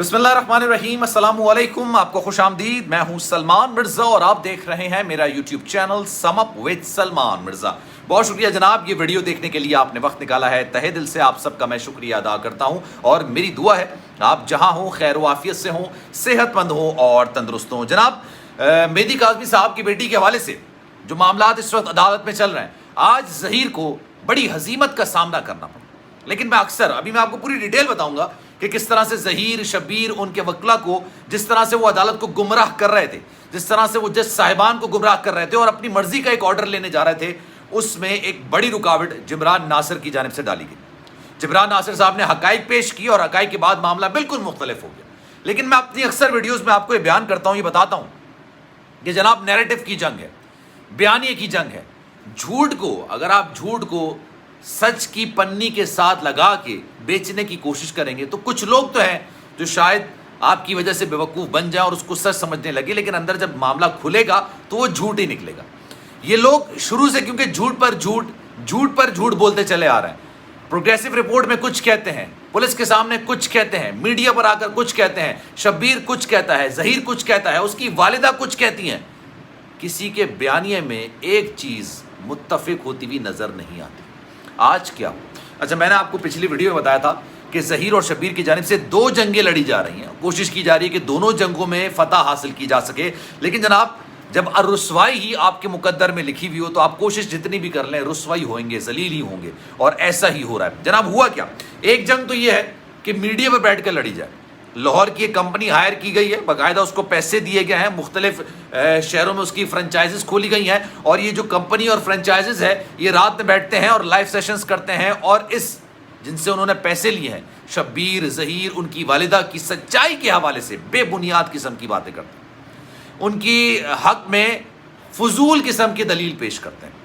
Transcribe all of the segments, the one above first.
بسم اللہ الرحمن الرحیم، السلام علیکم، آپ کو خوش آمدید۔ میں ہوں سلمان مرزا اور آپ دیکھ رہے ہیں میرا YouTube channel some up with Salman Mirza. بہت شکریہ جناب، یہ ویڈیو دیکھنے کے لیے آپ نے وقت نکالا ہے، تہہ دل سے آپ سب کا میں شکریہ ادا کرتا ہوں، اور میری دعا ہے آپ جہاں ہوں خیر و عافیت سے ہوں، صحت مند ہوں اور تندرست ہوں۔ جناب مہدی کاظمی صاحب کی بیٹی کے حوالے سے جو معاملات اس وقت عدالت میں چل رہے ہیں، آج ظہیر کو بڑی ہزیمت کا سامنا کرنا پڑا، لیکن میں اکثر ابھی میں آپ کو پوری ڈیٹیل بتاؤں گا کہ کس طرح سے ظہیر، شبیر، ان کے وکلا کو جس طرح سے وہ عدالت کو گمراہ کر رہے تھے، جس طرح سے وہ جج صاحبان کو گمراہ کر رہے تھے اور اپنی مرضی کا ایک آرڈر لینے جا رہے تھے، اس میں ایک بڑی رکاوٹ جبران ناصر کی جانب سے ڈالی گئی۔ جبران ناصر صاحب نے حقائق پیش کی اور حقائق کے بعد معاملہ بالکل مختلف ہو گیا، لیکن میں اپنی اکثر ویڈیوز میں آپ کو یہ بیان کرتا ہوں، یہ بتاتا ہوں کہ جناب نیریٹو کی جنگ ہے، بیانیے کی جنگ ہے۔ جھوٹ کو، اگر آپ جھوٹ کو سچ کی پنی کے ساتھ لگا کے بیچنے کی کوشش کریں گے تو کچھ لوگ تو ہیں جو شاید آپ کی وجہ سے بیوقوف بن جائیں اور اس کو سچ سمجھنے لگے، لیکن اندر جب معاملہ کھلے گا تو وہ جھوٹ ہی نکلے گا۔ یہ لوگ شروع سے کیونکہ جھوٹ پر جھوٹ بولتے چلے آ رہے ہیں، پروگریسو رپورٹ میں کچھ کہتے ہیں، پولیس کے سامنے کچھ کہتے ہیں، میڈیا پر آ کر کچھ کہتے ہیں، شبیر کچھ کہتا ہے، ظہیر کچھ کہتا ہے، اس کی والدہ کچھ کہتی ہیں، کسی کے بیانیے میں ایک چیز متفق ہوتی ہوئی نظر نہیں آتی۔ آج کیا ہو؟ اچھا، میں نے آپ کو پچھلی ویڈیو میں بتایا تھا کہ ظہیر اور شبیر کی جانب سے دو جنگیں لڑی جا رہی ہیں، کوشش کی جا رہی ہے کہ دونوں جنگوں میں فتح حاصل کی جا سکے، لیکن جناب جب الرسوائی ہی آپ کے مقدر میں لکھی ہوئی ہو تو آپ کوشش جتنی بھی کر لیں رسوائی ہوئیں گے، ذلیل ہی ہوں گے، اور ایسا ہی ہو رہا ہے۔ جناب ہوا کیا؟ ایک جنگ تو یہ ہے کہ میڈیا پہ بیٹھ کر لڑی جائے۔ لاہور کی ایک کمپنی ہائر کی گئی ہے، باقاعدہ اس کو پیسے دیے گئے ہیں، مختلف شہروں میں اس کی فرنچائزز کھولی گئی ہیں، اور یہ جو کمپنی اور فرنچائزز ہے یہ رات میں بیٹھتے ہیں اور لائیو سیشنز کرتے ہیں، اور اس جن سے انہوں نے پیسے لیے ہیں، شبیر، ظہیر، ان کی والدہ کی سچائی کے حوالے سے بے بنیاد قسم کی باتیں کرتے ہیں، ان کی حق میں فضول قسم کی دلیل پیش کرتے ہیں۔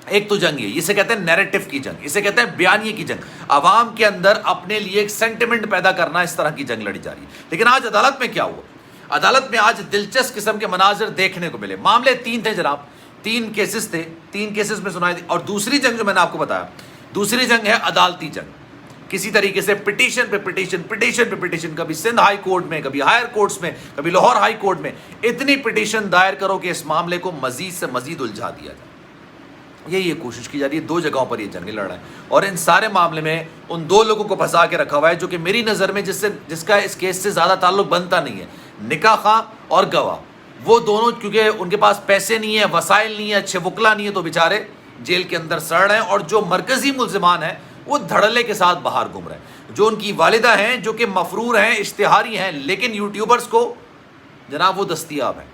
ایک تو جنگ یہ، اسے کہتے ہیں نیریٹو کی جنگ، اسے کہتے ہیں بیانیے کی جنگ، عوام کے اندر اپنے لیے ایک سینٹیمنٹ پیدا کرنا، اس طرح کی جنگ لڑی جا رہی ہے۔ لیکن آج عدالت میں کیا ہوا؟ عدالت میں آج دلچسپ قسم کے مناظر دیکھنے کو ملے۔ معاملے تین تھے جناب، تین کیسز تھے، تین کیسز میں سنائی دی، اور دوسری جنگ جو میں نے آپ کو بتایا، دوسری جنگ ہے عدالتی جنگ۔ کسی طریقے سے پٹیشن پہ پٹیشن، کبھی سندھ ہائی کورٹ میں، کبھی ہائر کورٹس میں، کبھی لاہور ہائی کورٹ میں، اتنی پٹیشن دائر کرو کہ اس معاملے کو مزید سے مزید الجھا دیا جائے۔ یہ کوشش کی جا رہی ہے، دو جگہوں پر یہ جنگیں لڑ رہے ہیں، اور ان سارے معاملے میں ان دو لوگوں کو پھنسا کے رکھا ہوا ہے جو کہ میری نظر میں جس کا اس کیس سے زیادہ تعلق بنتا نہیں ہے، نکاح خواہ اور گواہ۔ وہ دونوں کیونکہ ان کے پاس پیسے نہیں ہیں، وسائل نہیں ہیں، اچھے وکلا نہیں ہیں، تو بیچارے جیل کے اندر سڑ رہے ہیں، اور جو مرکزی ملزمان ہیں وہ دھڑلے کے ساتھ باہر گھوم رہے ہیں۔ جو ان کی والدہ ہیں جو کہ مفرور ہیں، اشتہاری ہیں، لیکن یوٹیوبرز کو جناب وہ دستیاب ہیں،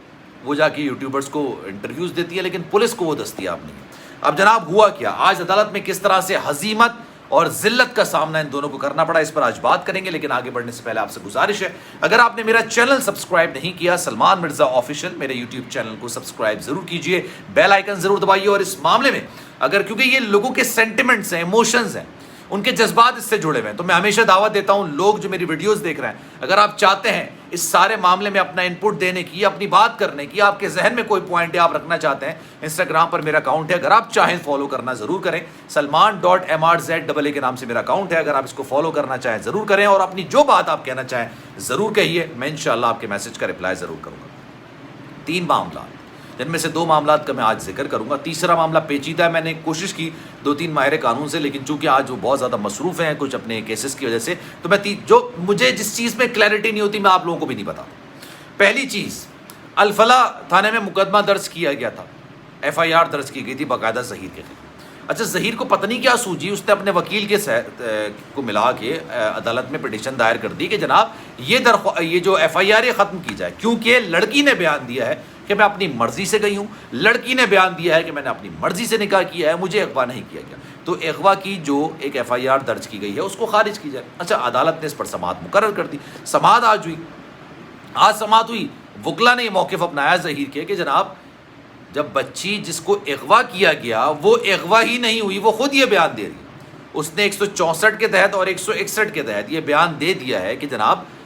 وہ جا کے یوٹیوبرز کو انٹرویوز دیتی ہے، لیکن پولیس کو وہ دستیاب نہیں ہے۔ اب جناب ہوا کیا؟ آج عدالت میں کس طرح سے ہزیمت اور ذلت کا سامنا ان دونوں کو کرنا پڑا، اس پر آج بات کریں گے، لیکن آگے بڑھنے سے پہلے آپ سے گزارش ہے، اگر آپ نے میرا چینل سبسکرائب نہیں کیا، سلمان مرزا آفیشیل، میرے یوٹیوب چینل کو سبسکرائب ضرور کیجئے، بیل آئیکن ضرور دبائیے، اور اس معاملے میں اگر کیونکہ یہ لوگوں کے سینٹیمنٹس ہیں، ایموشنز ہیں، ان کے جذبات اس سے جڑے ہوئے ہیں، تو میں ہمیشہ دعوت دیتا ہوں لوگ جو میری ویڈیوز دیکھ رہے ہیں، اگر آپ چاہتے ہیں اس سارے معاملے میں اپنا انپٹ دینے کی، اپنی بات کرنے کی، آپ کے ذہن میں کوئی پوائنٹ آپ رکھنا چاہتے ہیں، انسٹاگرام پر میرا اکاؤنٹ ہے، اگر آپ چاہیں فالو کرنا ضرور کریں، سلمان.mrza کے نام سے میرا اکاؤنٹ ہے، اگر آپ اس کو فالو کرنا چاہیں ضرور کریں، اور اپنی جو بات آپ کہنا چاہیں ضرور کہیے، میں انشاءاللہ آپ کے میسج کا رپلائی ضرور کروں گا۔ تین معاملات، جن میں سے دو معاملات کا میں آج ذکر کروں گا، تیسرا معاملہ پیچیدہ ہے، میں نے کوشش کی دو تین ماہر قانون سے، لیکن چونکہ آج وہ بہت زیادہ مصروف ہیں کچھ اپنے کیسز کی وجہ سے، تو میں جو مجھے جس چیز میں کلیئرٹی نہیں ہوتی میں آپ لوگوں کو بھی نہیں بتاتا۔ پہلی چیز، الفلاح تھانے میں مقدمہ درج کیا گیا تھا، FIR درج کی گئی تھی باقاعدہ ظہیر کے خلاف۔ اچھا، ظہیر کو پتہ نہیں کیا سوجی، اس نے اپنے وکیل کے کو ملا کے عدالت میں پٹیشن دائر کر دی کہ جناب یہ جو FIR یہ ختم کی جائے، کیونکہ لڑکی نے بیان دیا ہے کہ میں اپنی مرضی سے گئی ہوں، لڑکی نے بیان دیا ہے کہ میں نے اپنی مرضی سے نکاح کیا ہے، مجھے اغوا نہیں کیا گیا، تو اغوا کی جو ایک FIR درج کی گئی ہے اس کو خارج کی جائے۔ اچھا، عدالت نے اس پر سماعت مقرر کر دی، سماعت آج سماعت ہوئی، وکلا نے یہ موقف اپنایا ظہیر کے کہ جناب جب بچی جس کو اغوا کیا گیا وہ اغوا ہی نہیں ہوئی، وہ خود یہ بیان دے رہی، اس نے 164 کے تحت اور 161 کے تحت یہ بیان دے دیا ہے کہ جناب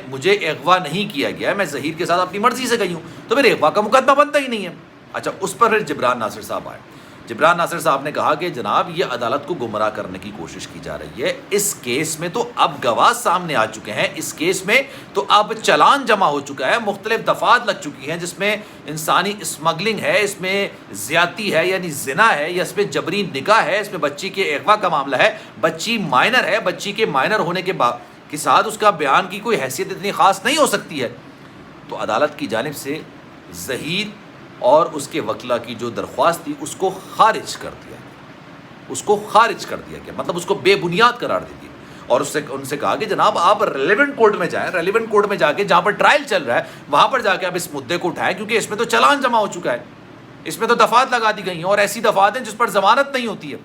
مجھے اغوا نہیں کیا گیا، میں ظہیر کے ساتھ اپنی مرضی سے گئی ہوں، تو پھر اغوا کا مقدمہ بنتا ہی نہیں ہے۔ اچھا، اس پر پھر جبران ناصر صاحب آئے، جبران ناصر صاحب نے کہا کہ جناب یہ عدالت کو گمراہ کرنے کی کوشش کی جا رہی ہے. اس کیس میں تو اب گواہ سامنے آ چکے ہیں, اس کیس میں تو اب چلان جمع ہو چکا ہے, مختلف دفعات لگ چکی ہیں جس میں انسانی اسمگلنگ ہے, اس میں زیادتی ہے یعنی زنا ہے, یا اس میں جبری نکاح ہے, اس میں بچی کے اغوا کا معاملہ ہے, بچی مائنر ہے, بچی کے مائنر ہونے کے ساتھ اس کا بیان کی کوئی حیثیت اتنی خاص نہیں ہو سکتی ہے. تو عدالت کی جانب سے ظہیر اور اس کے وکلا کی جو درخواست تھی اس کو خارج کر دیا, اس کو خارج کر دیا گیا, مطلب اس کو بے بنیاد قرار دے دیا. اور ان سے کہا کہ جناب آپ ریلیونٹ کورٹ میں جائیں, ریلیونٹ کورٹ میں جا کے جہاں پر ٹرائل چل رہا ہے وہاں پر جا کے آپ اس مدعے کو اٹھائیں, کیونکہ اس میں تو چلان جمع ہو چکا ہے, اس میں تو دفعات لگا دی گئی ہیں, اور ایسی دفعات ہیں جس پر ضمانت نہیں ہوتی ہے.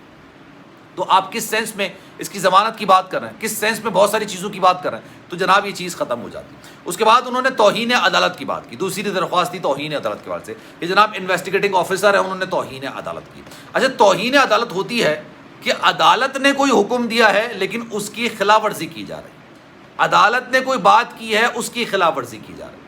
تو آپ کس سینس میں اس کی ضمانت کی بات کر رہے ہیں, کس سینس میں بہت ساری چیزوں کی بات کر رہے ہیں, تو جناب یہ چیز ختم ہو جاتی ہے. اس کے بعد انہوں نے توہین عدالت کی بات کی. دوسری درخواست تھی توہین عدالت کے بعد سے کہ جناب انویسٹیگیٹنگ آفیسر ہے, انہوں نے توہین عدالت کی. اچھا, توہین عدالت ہوتی ہے کہ عدالت نے کوئی حکم دیا ہے لیکن اس کی خلاف ورزی کی جا رہی ہے, عدالت نے کوئی بات کی ہے اس کی خلاف ورزی کی جا رہی ہے.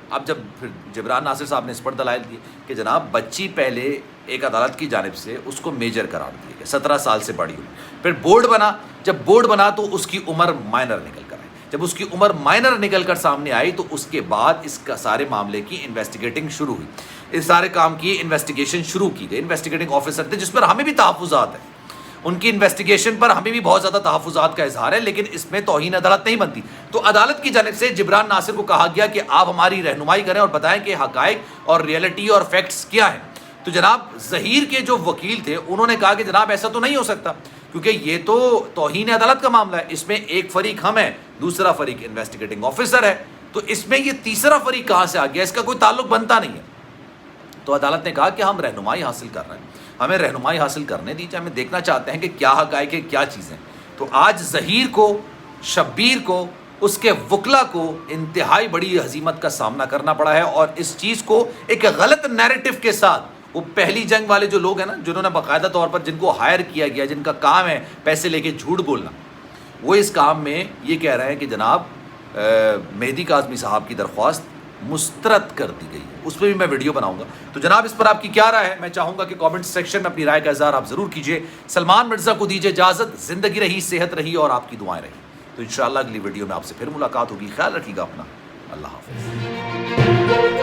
اب جب پھر جبران ناصر صاحب نے اس پر دلائل دیے کہ جناب بچی پہلے ایک عدالت کی جانب سے اس کو میجر قرار دیا گیا, 17 سال سے بڑی عمر, پھر بورڈ بنا, جب بورڈ بنا تو اس کی عمر مائنر نکل کر آئی, جب اس کی عمر مائنر نکل کر سامنے آئی تو اس کے بعد اس کا سارے معاملے کی انویسٹیگیٹنگ شروع ہوئی, اس سارے کام کی انویسٹیگیشن شروع کی گئی. انویسٹیگیٹنگ آفیسر تھے جس پر ہمیں بھی تحفظات ہیں, ان کی انویسٹیگیشن پر ہمیں بھی بہت زیادہ تحفظات کا اظہار ہے, لیکن اس میں توہین عدالت نہیں بنتی. تو عدالت کی جانب سے جبران ناصر کو کہا گیا کہ آپ ہماری رہنمائی کریں اور بتائیں کہ حقائق اور ریئلٹی اور فیکٹس کیا ہیں. تو جناب ظہیر کے جو وکیل تھے انہوں نے کہا کہ جناب ایسا تو نہیں ہو سکتا, کیونکہ یہ تو توہین عدالت کا معاملہ ہے, اس میں ایک فریق ہم ہیں, دوسرا فریق انویسٹیگیٹنگ آفیسر ہے, تو اس میں یہ تیسرا فریق کہاں سے آ گیا, اس کا کوئی تعلق بنتا نہیں ہے. تو عدالت نے کہا کہ ہم رہنمائی حاصل کر رہے ہیں, ہمیں رہنمائی حاصل کرنے دیجیے, ہمیں دیکھنا چاہتے ہیں کہ کیا حقائق ہے, کیا چیزیں. تو آج ظہیر کو, شبیر کو, اس کے وکلا کو انتہائی بڑی ہزیمت کا سامنا کرنا پڑا ہے, اور اس چیز کو ایک غلط نیریٹو کے ساتھ, وہ پہلی جنگ والے جو لوگ ہیں نا, جنہوں نے باقاعدہ طور پر جن کو ہائر کیا گیا, جن کا کام ہے پیسے لے کے جھوٹ بولنا, وہ اس کام میں یہ کہہ رہے ہیں کہ جناب مہدی کاظمی صاحب کی درخواست مسترد کر دی گئی. اس پہ بھی میں ویڈیو بناؤں گا. تو جناب اس پر آپ کی کیا رائے ہے, میں چاہوں گا کہ کامنٹ سیکشن میں اپنی رائے کا اظہار آپ ضرور کیجیے. سلمان مرزا کو دیجیے اجازت, زندگی رہی, صحت رہی اور آپ کی دعائیں رہی. تو انشاءاللہ اگلی ویڈیو میں آپ سے پھر ملاقات ہوگی. خیال رکھیے گا اپنا. اللہ حافظ.